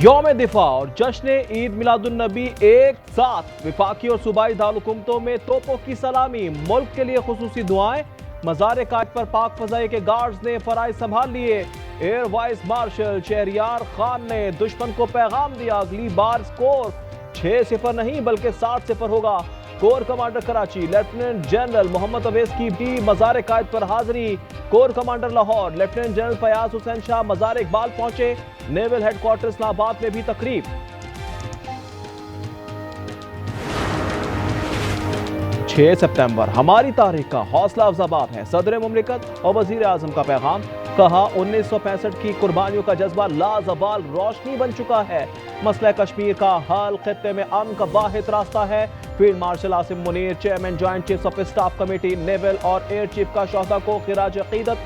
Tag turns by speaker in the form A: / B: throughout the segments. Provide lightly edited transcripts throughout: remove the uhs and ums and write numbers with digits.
A: यौम दिफा और जश्न ईद मिलादुन्नबी एक साथ। विफाकी और सूबाई दारुलहुकूमतों में तोपों की सलामी, मुल्क के लिए खुसूसी दुआएं। मज़ार कायद पर पाक फजाई के गार्ड्स ने फराइज संभाल लिए। Air vice marshal Shahryar Khan ने दुश्मन को पैगाम दिया, अगली बार स्कोर 6-0 नहीं बल्कि 60-0 होगा। Corps commander Karachi lieutenant general Mohammad Awais की भी मज़ार कायद पर हाजिरी। Corps commander Lahore lieutenant general Fayyaz Hussain Shah Mazar Iqbal पहुंचे। नेवल हेडक्वार्टर इस्लामाबाद में भी तकरीब। सितंबर हमारी तारीख का हौसला अफजा बाब है। सदर मुमलिकत और वजीर आजम का पैगाम। कहा 1965 की कुर्बानियों का जज्बा लाजवाल रोशनी बन चुका है। मसला कश्मीर का हल खित्ते में अमन का वाहिद रास्ता है। Field marshal Asim Munir chairman joint chiefs of staff committee naval और एयर चीफ का शोहदा को खिराज अकीदत।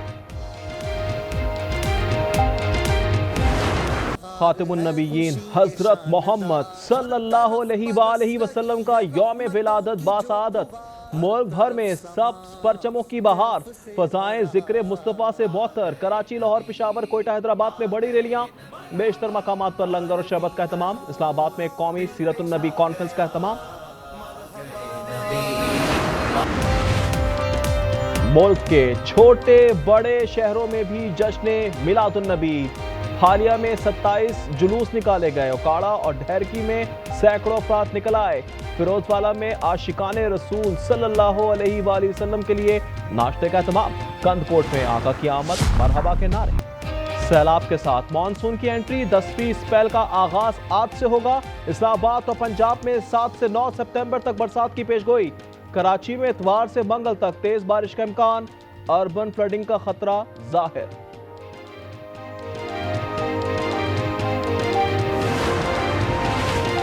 A: खातिमुन नबीयीन हजरत मोहम्मद सल्लल्लाहु अलैहि वसल्लम का यौम विलादत बासादत। मुल्क भर में सब परचमों की बहार। फजाएं जिक्र मुस्तफा से बौतर। कराची, लाहौर, पेशावर, कोयटा, हैदराबाद में बड़ी रैलियां। बेशतर मकामात पर लंगर और शरबत का एहतमाम। इस्लामाबाद में कौमी सीरतुन नबी कॉन्फ्रेंस का एहतमाम। मुल्क के छोटे बड़े शहरों में भी जश्न मिलादुन नबी। हालिया में 27 जुलूस निकाले गए। उकाड़ा और ढेरकी में सैकड़ों अफराद निकल आए। फिरोजवाला में आशिकाने रसूल सल्लल्लाहु अलैहि वसल्लम के लिए नाश्ते का एहतमाम। कंदकोट में आका की आमद मरहबा के नारे। सैलाब के साथ मानसून की एंट्री। 10वीं स्पेल का आगाज आज से होगा। इस्लामाबाद और पंजाब में 7 से 9 सितंबर तक बरसात की पेशगोई। कराची में इतवार से मंगल तक तेज बारिश का इम्कान। अर्बन फ्लडिंग का खतरा जाहिर।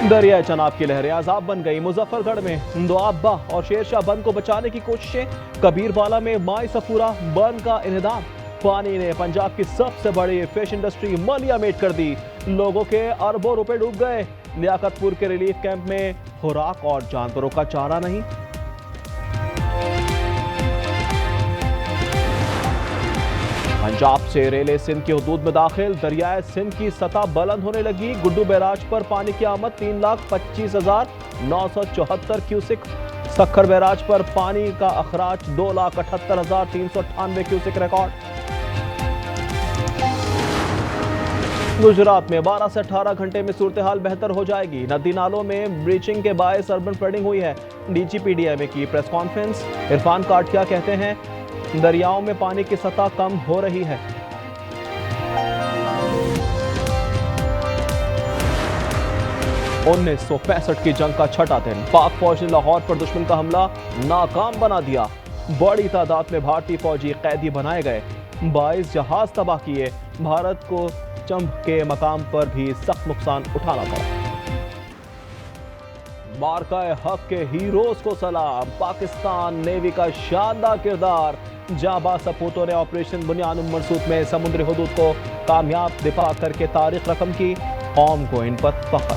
A: दरिया चनाब की लहरें अजाब बन गई। मुजफ्फरगढ़ में दोआबा और शेरशाह बंद को बचाने की कोशिशें। कबीरवाला में माई सफूरा बंद का इन्हदाम। पानी ने पंजाब की सबसे बड़ी फिश इंडस्ट्री मलिया मेट कर दी। लोगों के अरबों रुपए डूब गए। लियाकतपुर के रिलीफ कैंप में खुराक और जानवरों का चारा नहीं। पंजाब से रेले सिंध की हदूद में दाखिल। दरियाए सिंध की सतह बुलंद होने लगी। गुड्डू बैराज पर पानी की आमद 3,25,974 क्यूसिक। सक्खर बैराज पर पानी का अखराज 2,78,398 क्यूसिक रिकॉर्ड। गुजरात में 12 से 18 घंटे में सूरत हाल बेहतर हो जाएगी। नदी नालों में ब्रीचिंग के बायस अर्बन फ्लडिंग हुई है। डीजीपीडीएमए की प्रेस कॉन्फ्रेंस। इरफान काठिया कहते हैं दरियाओं में पानी की सतह कम हो रही है। उन्नीस 1965 की जंग का छठा दिन। पाक फौज ने लाहौर पर दुश्मन का हमला नाकाम बना दिया। बड़ी तादाद में भारतीय फौजी कैदी बनाए गए। 22 जहाज तबाह किए। भारत को चंब के मकाम पर भी सख्त नुकसान उठाना पड़ा। मार्काए हक के हीरोज को सलाम। पाकिस्तान नेवी का शानदार किरदार। जाबाज सपूतों ने ऑपरेशन बुनियाद मरसूद में समुद्री हदूद को कामयाब दिफा करके तारीख रकम की। कौम को इन पर फख्र।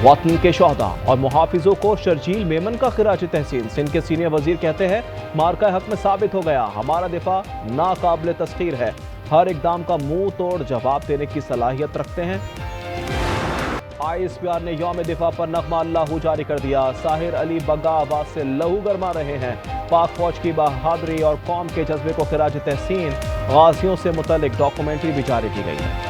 A: वतन के शोहदा और मुहाफिजों को शर्जील मेमन का खिराज तहसीन। सिंध के सीनियर वजीर कहते हैं मार्का हक में साबित हो गया हमारा दिफा नाकाबिल तस्खीर है। हर इकदाम का मुंह तोड़ जवाब देने की सलाहियत रखते हैं। ISPR ने यौम दिफा पर नगमा अल्लाहू जारी कर दिया। साहिर अली बग्गा आवाज से लहू गरमा रहे हैं। पाक फौज की बहादुरी और कौम के जज्बे को खिराज तहसीन। गाजियों से मुतल्लिक डॉक्यूमेंट्री भी जारी की गई है।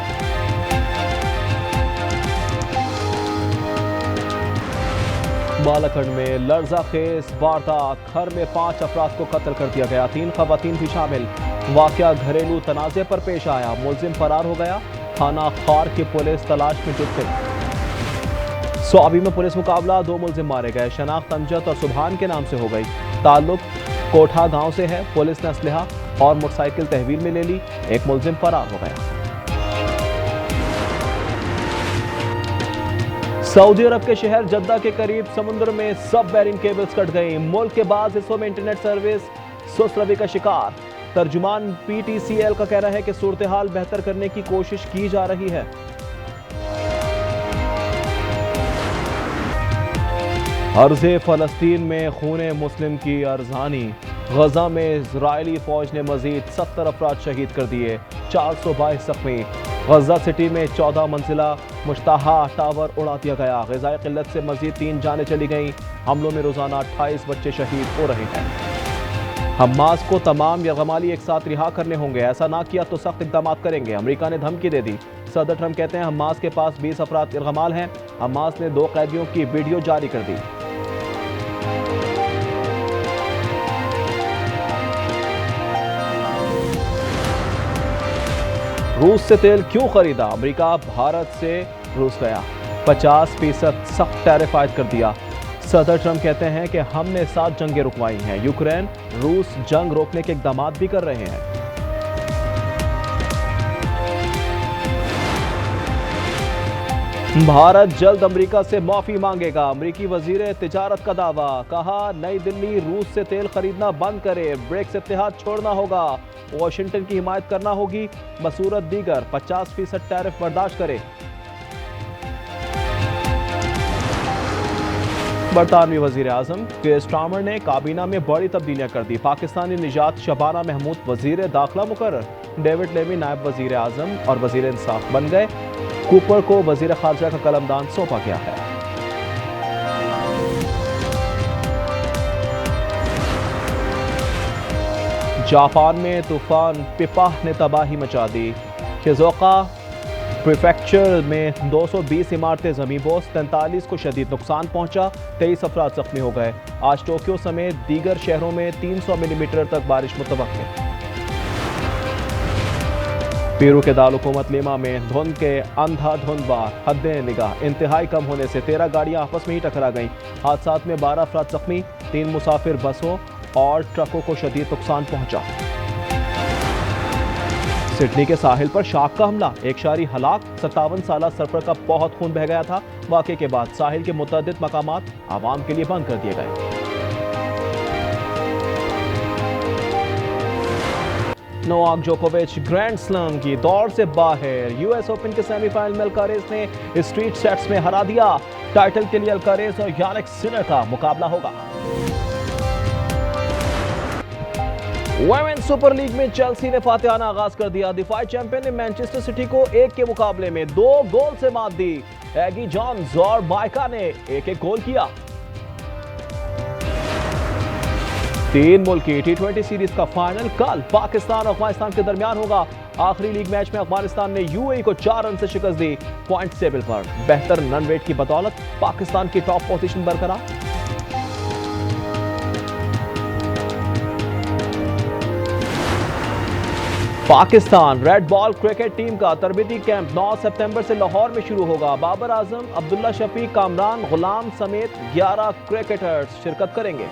A: बालाखंड में लर्जा खेज वारदात। घर में 5 अफराद को कत्ल कर दिया गया। 3 खवातीन भी शामिल। वाकया घरेलू तनाजे पर पेश आया। मुलजिम फरार हो गया। थाना खार की पुलिस तलाश में जुट गई। स्वाबी में पुलिस मुकाबला। 2 मुलजिम मारे गए। शनाख्त अमजद और सुभान के नाम से हो गई। ताल्लुक कोठा गांव से है। पुलिस ने असलहा और मोटरसाइकिल तहवील में ले ली। एक मुलजिम फरार हो गया। सऊदी अरब के शहर जद्दा के करीब समुद्र में सब मैरीन केबल्स कट गई। मुल्क के बाद हिस्सों में इंटरनेट सर्विस सुस्त रवि का शिकार। तर्जुमान PTCL का कहना है कि सूरत हाल बेहतर करने की कोशिश की जा रही है। अर्ज़े फ़लस्तीन में खूने मुस्लिम की अर्ज़ानी। गजा में इजरायली फौज ने मजीद 70 अफराद शहीद कर दिए, 422 जख्मी। गजा सिटी में 14 मंजिला मुश्ताहा टावर उड़ा दिया गया। ग़िज़ाई क़िल्लत से मजीद 3 जानें चली गईं। हमलों में रोजाना 28 बच्चे शहीद हो रहे हैं। हमास को तमाम यरगमाली एक साथ रिहा करने होंगे, ऐसा ना किया तो सख्त इक़दाम करेंगे। अमेरिका ने धमकी दे दी। सदर ट्रंप कहते हैं हमास के पास 20 अफराद यरगमाल हैं। हमास ने 2 कैदियों की वीडियो जारी कर दी। रूस से तेल क्यों खरीदा? अमेरिका भारत से रूस गया, 50% सख्त टैरिफ आयद कर दिया। सदर ट्रंप कहते हैं कि हमने 7 जंगें रुकवाई हैं। यूक्रेन रूस जंग रोकने के इक़दाम भी कर रहे हैं। भारत जल्द अमेरिका से माफी मांगेगा। अमेरिकी वजीर तिजारत का दावा, कहा नई दिल्ली रूस से तेल खरीदना बंद करे, ब्रिक्स इत्तेहाद छोड़ना होगा, वाशिंगटन की हिमायत करना होगी, बसूरत दीगर 50% टैरिफ बर्दाश्त करे। बरतानवी वजीर आजम के स्टार्मर ने काबीना में बड़ी तब्दीलियां कर दी। पाकिस्तानी निजात शबाना महमूद वजीर दाखिला मुकर्रर, डेविड लेवी नायब वजीर आजम और वजीर इंसाफ बन गए। कूपर को वजीर खारजा का कलमदान सौंपा गया है। जापान में तूफान पिपाह ने तबाही मचा दी। शिज़ुओका प्रीफेक्चर में 220 इमारतें ज़मींबोस, 43 को शदीद नुकसान पहुंचा, 23 अफराद जख्मी हो गए। आज टोक्यो समेत दीगर शहरों में 300 मिलीमीटर तक बारिश मुतवक्किल। पेरू के दारुल-हुकूमत लीमा में धुंध के अंधाधुंधवार हद्दे निगाह इंतहाई कम होने से 13 गाड़ियां आपस में ही टकरा गईं। हादसात में 12 अफराद जख्मी, 3 मुसाफिर बसों और ट्रकों को शदीद नुकसान पहुंचा। सिडनी के साहिल पर शार्क का हमला, एक शहरी हलाक, 57 साला सरफर का बहुत खून बह गया था। वाक़े के बाद साहिल के मुतअद्दिद मकामात आवाम के लिए बंद कर दिए गए। नोवाक जोकोविच ग्रैंड स्लैम की दौड़ से बाहर। यूएस ओपन के सेमीफाइनल में अल्कारेज ने स्ट्रीट सेट्स में हरा दिया। टाइटल के लिए अल्कारेज और यानिक सिनर का मुकाबला होगा। वुमेन्स सुपर लीग में चेल्सी ने फातिहाना आगाज कर दिया। दिफाई चैंपियन ने मैनचेस्टर सिटी को 1 के मुकाबले में 2 गोल से मात दी। एगी जॉन्स और बाइका ने 1-1 गोल किया। 3 मुल्की T20 सीरीज का फाइनल कल पाकिस्तान और अफगानिस्तान के दरमियान होगा। आखिरी लीग मैच में अफगानिस्तान ने यूएई को 4 रन से शिकस्त दी। पॉइंट टेबल पर बेहतर रन रेट की बदौलत पाकिस्तान की टॉप पोजीशन बरकरार। Pakistan red ball cricket team का तरबीती कैंप 9 सितंबर से लाहौर में शुरू होगा। बाबर आजम, अब्दुल्ला शफीक, कामरान गुलाम समेत 11 क्रिकेटर्स शिरकत करेंगे।